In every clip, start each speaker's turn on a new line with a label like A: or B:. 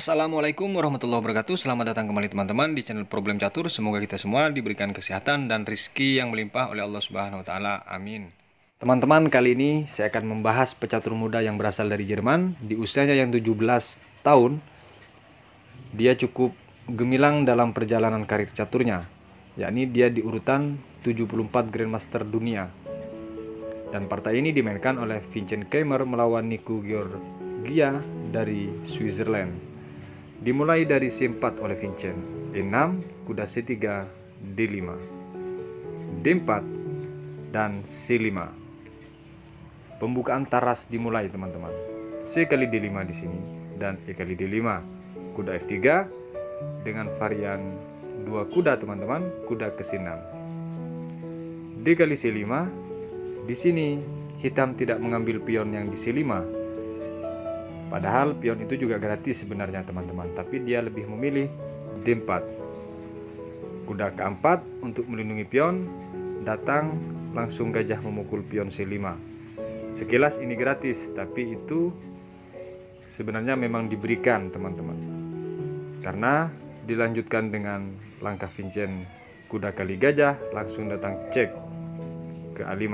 A: Assalamualaikum warahmatullahi wabarakatuh. Selamat datang kembali teman-teman di channel Problem Catur. Semoga kita semua diberikan kesehatan dan rizki yang melimpah oleh Allah Subhanahu wa taala. Amin. Teman-teman, kali ini saya akan membahas pecatur muda yang berasal dari Jerman. Di usianya yang 17 tahun, dia cukup gemilang dalam perjalanan karir caturnya, yakni dia di urutan 74 Grandmaster dunia. Dan partai ini dimainkan oleh Vincent Keimer melawan Nico Georgia dari Switzerland. Dimulai dari C4 oleh Vincent, E6, kuda C3, D5, D4, dan C5. Pembukaan taras dimulai teman-teman. C kali D5 di sini dan E kali D5. Kuda F3 dengan varian 2 kuda teman-teman, kuda ke C6. D kali C5. Di sini hitam tidak mengambil pion yang di C5. Padahal pion itu juga gratis sebenarnya teman-teman, tapi dia lebih memilih D4. Kuda ke-4 untuk melindungi pion, datang langsung gajah memukul pion C5. Sekilas ini gratis, tapi itu sebenarnya memang diberikan teman-teman. Karena dilanjutkan dengan langkah Vincent, kuda kali gajah langsung datang cek ke A5.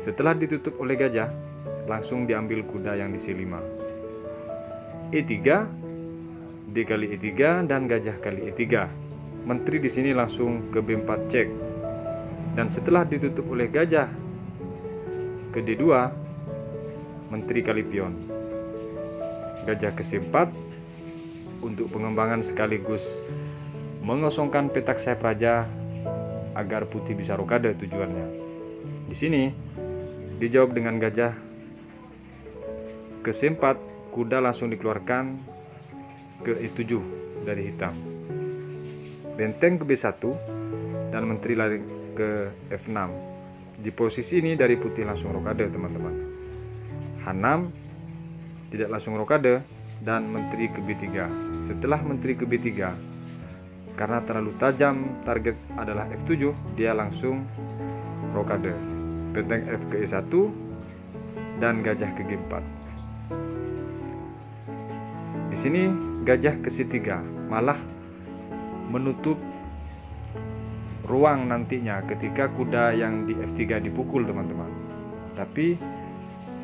A: Setelah ditutup oleh gajah, langsung diambil kuda yang di C5. E3, D kali E3 dan gajah kali E3. Menteri di sini langsung ke B4 cek. Dan setelah ditutup oleh gajah ke D2, menteri kali pion. Gajah ke C4 untuk pengembangan sekaligus mengosongkan petak sayap raja agar putih bisa rokade tujuannya. Di sini dijawab dengan gajah ke C4, kuda langsung dikeluarkan ke E7 dari hitam. Benteng ke B1 dan menteri lari ke F6. Di posisi ini dari putih langsung rokade teman-teman. H6 tidak langsung rokade dan menteri ke B3. Setelah menteri ke B3, karena terlalu tajam target adalah F7, dia langsung rokade. Benteng F ke E1 dan gajah ke G4. Di sini gajah ke C3 malah menutup ruang nantinya ketika kuda yang di F3 dipukul teman-teman. Tapi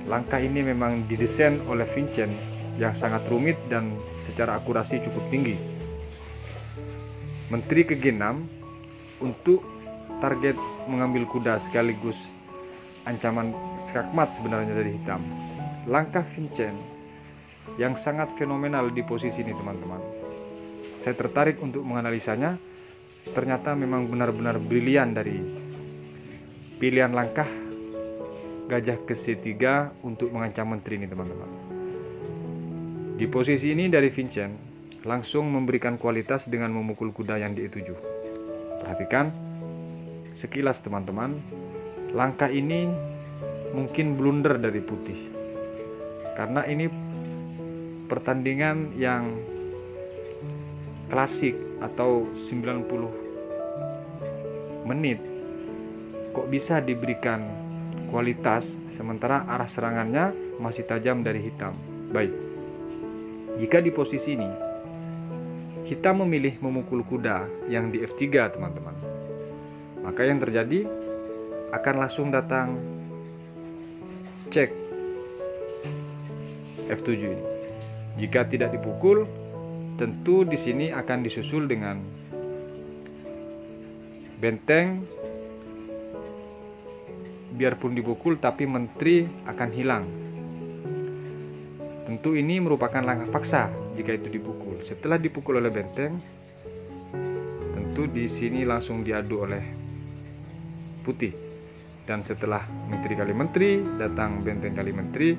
A: langkah ini memang didesain oleh Vincent yang sangat rumit dan secara akurasi cukup tinggi. Menteri ke G6 untuk target mengambil kuda sekaligus ancaman skakmat sebenarnya dari hitam. Langkah Vincent yang sangat fenomenal di posisi ini teman-teman. Saya tertarik untuk menganalisanya. Ternyata memang benar-benar brilian dari pilihan langkah gajah ke C3 untuk mengancam menteri ini teman-teman. Di posisi ini dari Vincent langsung memberikan kualitas dengan memukul kuda yang di E7. Perhatikan sekilas teman-teman, langkah ini mungkin blunder dari putih. Karena ini pertandingan yang klasik atau 90 menit, kok bisa diberikan kualitas sementara arah serangannya masih tajam dari hitam. Baik, jika di posisi ini hitam memilih memukul kuda yang di F3 teman-teman, maka yang terjadi akan langsung datang cek F7 ini. Jika tidak dipukul, tentu di sini akan disusul dengan benteng, biarpun dipukul tapi menteri akan hilang. Tentu ini merupakan langkah paksa jika itu dipukul. Setelah dipukul oleh benteng, tentu di sini langsung diadu oleh putih. Dan setelah menteri kali menteri, datang benteng kali menteri,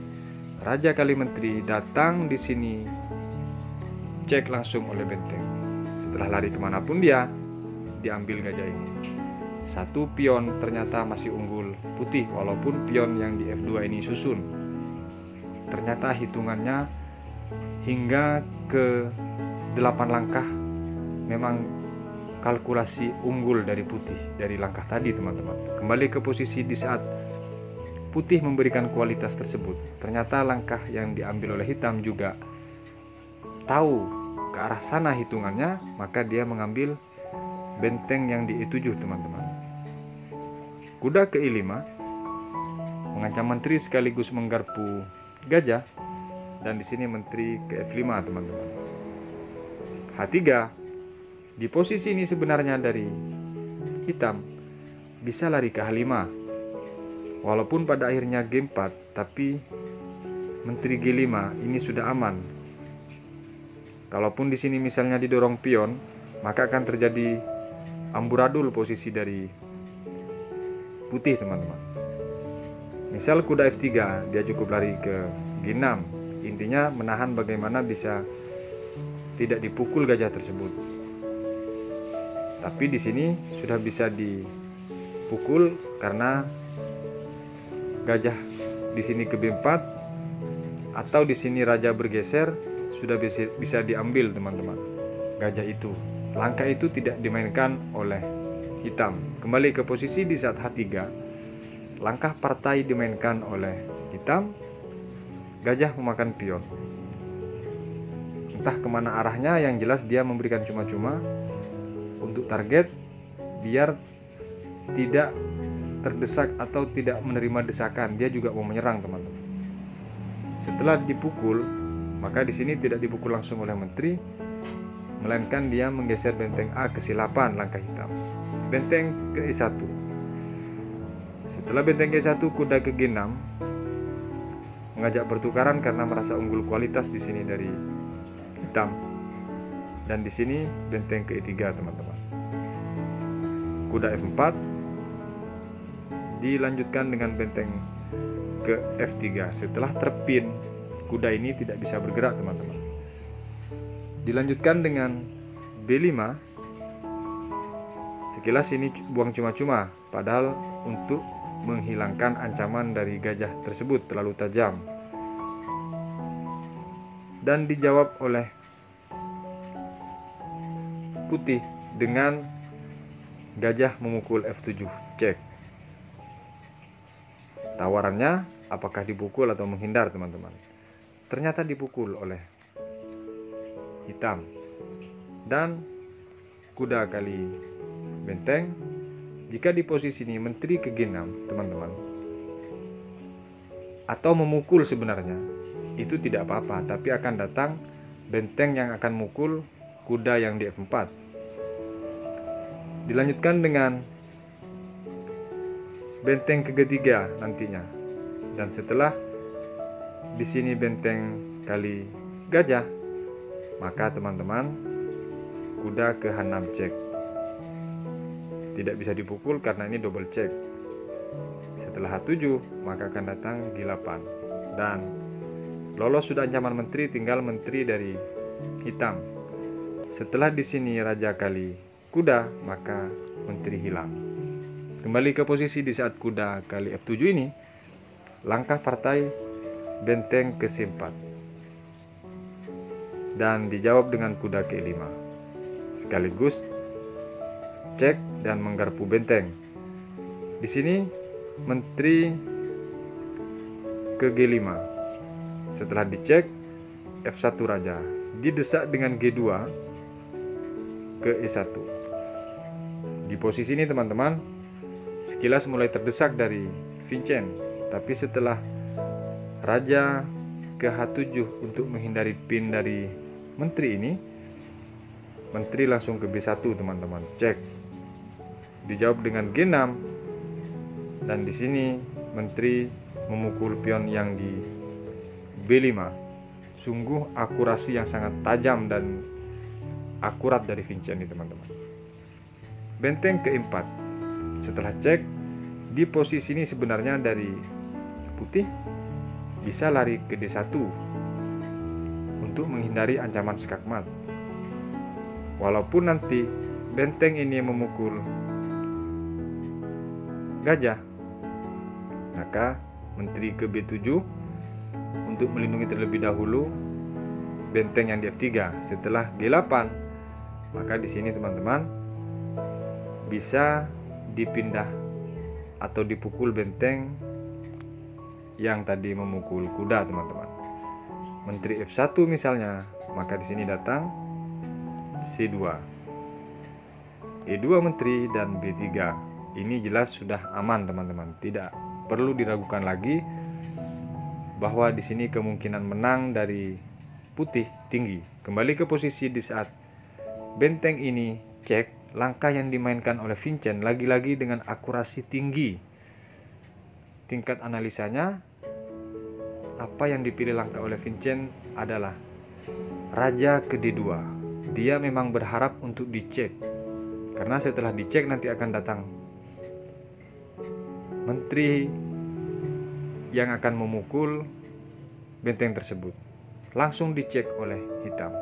A: raja kali menteri, datang di sini cek langsung oleh benteng. Setelah lari kemanapun dia, diambil gajah ini. Satu pion ternyata masih unggul putih walaupun pion yang di F2 ini susun. Ternyata hitungannya hingga ke 8 langkah memang kalkulasi unggul dari putih dari langkah tadi teman-teman. Kembali ke posisi di saat putih memberikan kualitas tersebut, ternyata langkah yang diambil oleh hitam juga tahu ke arah sana hitungannya, maka dia mengambil benteng yang di E7 teman-teman. Kuda ke E5 mengancam menteri sekaligus menggarpu gajah, dan di sini menteri ke F5 teman-teman. H3 di posisi ini sebenarnya dari hitam bisa lari ke H5, walaupun pada akhirnya G4, tapi menteri G5 ini sudah aman. Kalaupun di sini misalnya didorong pion, maka akan terjadi amburadul posisi dari putih teman-teman. Misal kuda F3, dia cukup lari ke G6. Intinya menahan bagaimana bisa tidak dipukul gajah tersebut. Tapi di sini sudah bisa dipukul karena gajah di sini ke B4, atau di sini raja bergeser, sudah bisa diambil teman-teman gajah itu. Langkah itu tidak dimainkan oleh hitam. Kembali ke posisi di saat H3, langkah partai dimainkan oleh hitam. Gajah memakan pion. Entah kemana arahnya, yang jelas dia memberikan cuma-cuma untuk target biar tidak terdesak atau tidak menerima desakan. Dia juga mau menyerang teman-teman. Setelah dipukul, maka di sini tidak dipukul langsung oleh menteri, melainkan dia menggeser benteng A ke C8 langkah hitam. Benteng ke E1. Setelah benteng ke E1, kuda ke G6 mengajak pertukaran karena merasa unggul kualitas di sini dari hitam. Dan di sini benteng ke E3 teman-teman. Kuda F4 dilanjutkan dengan benteng ke F3. Setelah terpin, kuda ini tidak bisa bergerak teman-teman. Dilanjutkan dengan B5. Sekilas ini buang cuma-cuma, padahal untuk menghilangkan ancaman dari gajah tersebut terlalu tajam. Dan dijawab oleh putih dengan gajah memukul F7, cek. Tawarannya apakah dipukul atau menghindar teman-teman. Ternyata dipukul oleh hitam. Dan kuda kali benteng. Jika di posisi ini menteri ke G6 teman-teman, atau memukul sebenarnya, itu tidak apa-apa, tapi akan datang benteng yang akan mukul kuda yang di F4. Dilanjutkan dengan benteng ke G3 nantinya. Dan setelah di sini benteng kali gajah, maka teman-teman kuda ke H6 cek. Tidak bisa dipukul karena ini double check. Setelah H7, maka akan datang G8. Dan lolos sudah ancaman menteri, tinggal menteri dari hitam. Setelah di sini raja kali kuda, maka menteri hilang. Kembali ke posisi di saat kuda kali F7 ini, langkah partai benteng ke C4. Dan dijawab dengan kuda ke E5. Sekaligus cek dan menggarpu benteng. Di sini menteri ke G5. Setelah dicek, F1 raja didesak dengan G2 ke E1. Di posisi ini teman-teman, sekilas mulai terdesak dari Vincent, tapi setelah raja ke H7 untuk menghindari pin dari menteri ini, menteri langsung ke B1 teman-teman, cek. Dijawab dengan G6, dan di sini menteri memukul pion yang di B5. Sungguh akurasi yang sangat tajam dan akurat dari Vincent ini teman-teman. Benteng ke-4. Setelah cek, di posisi ini sebenarnya dari putih bisa lari ke D1 untuk menghindari ancaman skakmat. Walaupun nanti benteng ini memukul gajah, maka menteri ke B7 untuk melindungi terlebih dahulu benteng yang di F3. Setelah G8, maka di sini teman-teman bisa dipindah atau dipukul benteng yang tadi memukul kuda teman-teman. Menteri F1 misalnya maka di sini datang C2. E2 menteri dan B3. Ini jelas sudah aman teman-teman. Tidak perlu diragukan lagi bahwa di sini kemungkinan menang dari putih tinggi. Kembali ke posisi di saat benteng ini cek, langkah yang dimainkan oleh Vincent lagi-lagi dengan akurasi tinggi. Tingkat analisanya, apa yang dipilih langkah oleh Vincent adalah raja ke D2. Dia memang berharap untuk dicek, karena setelah dicek nanti akan datang menteri yang akan memukul benteng tersebut. Langsung dicek oleh hitam.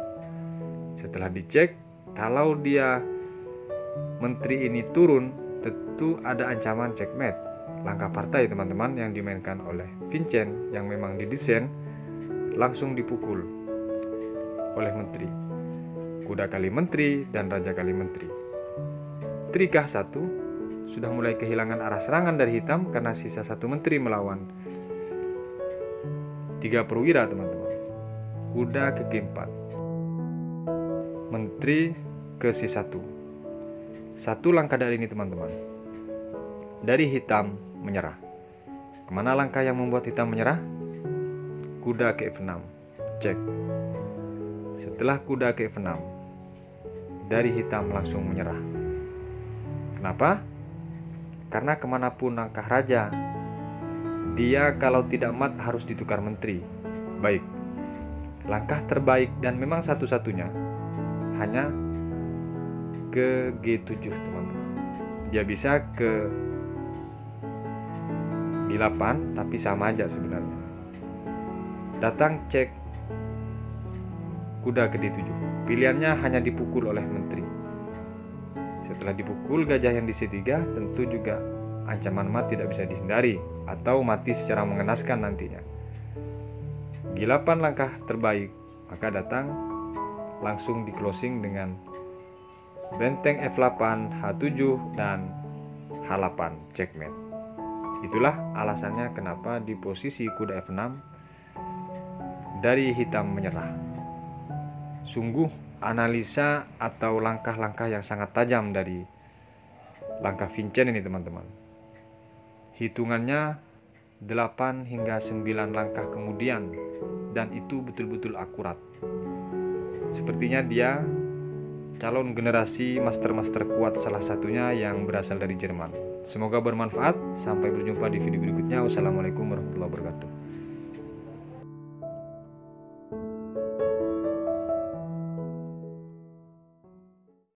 A: Setelah dicek, kalau dia menteri ini turun, tentu ada ancaman checkmate. Langkah partai teman-teman yang dimainkan oleh Vincent yang memang didesain langsung dipukul oleh menteri. Kuda kali menteri dan raja kali menteri. Menteri K1 sudah mulai kehilangan arah serangan dari hitam karena sisa satu menteri melawan 3 perwira teman-teman. Kuda ke G4. Menteri ke C1. Satu langkah dari ini teman-teman. Dari hitam menyerah. Kemana langkah yang membuat hitam menyerah? Kuda ke F6. Cek. Setelah kuda ke F6, dari hitam langsung menyerah. Kenapa? Karena kemanapun langkah raja, dia kalau tidak mat harus ditukar menteri. Baik, langkah terbaik dan memang satu-satunya hanya ke G7 teman-teman. Dia bisa ke G8 tapi sama aja sebenarnya. Datang cek kuda ke D7. Pilihannya hanya dipukul oleh menteri. Setelah dipukul gajah yang di C3, tentu juga ancaman mati tidak bisa dihindari atau mati secara mengenaskan nantinya. G8 langkah terbaik, maka datang langsung di closing dengan benteng F8, H7 dan H8 checkmate. Itulah alasannya kenapa di posisi kuda F6 dari hitam menyerah. Sungguh analisa atau langkah-langkah yang sangat tajam dari langkah Vincent ini teman-teman. Hitungannya 8 hingga 9 langkah kemudian, dan itu betul-betul akurat. Sepertinya dia calon generasi master-master kuat salah satunya yang berasal dari Jerman. Semoga bermanfaat. Sampai berjumpa di video berikutnya. Wassalamualaikum warahmatullahi wabarakatuh.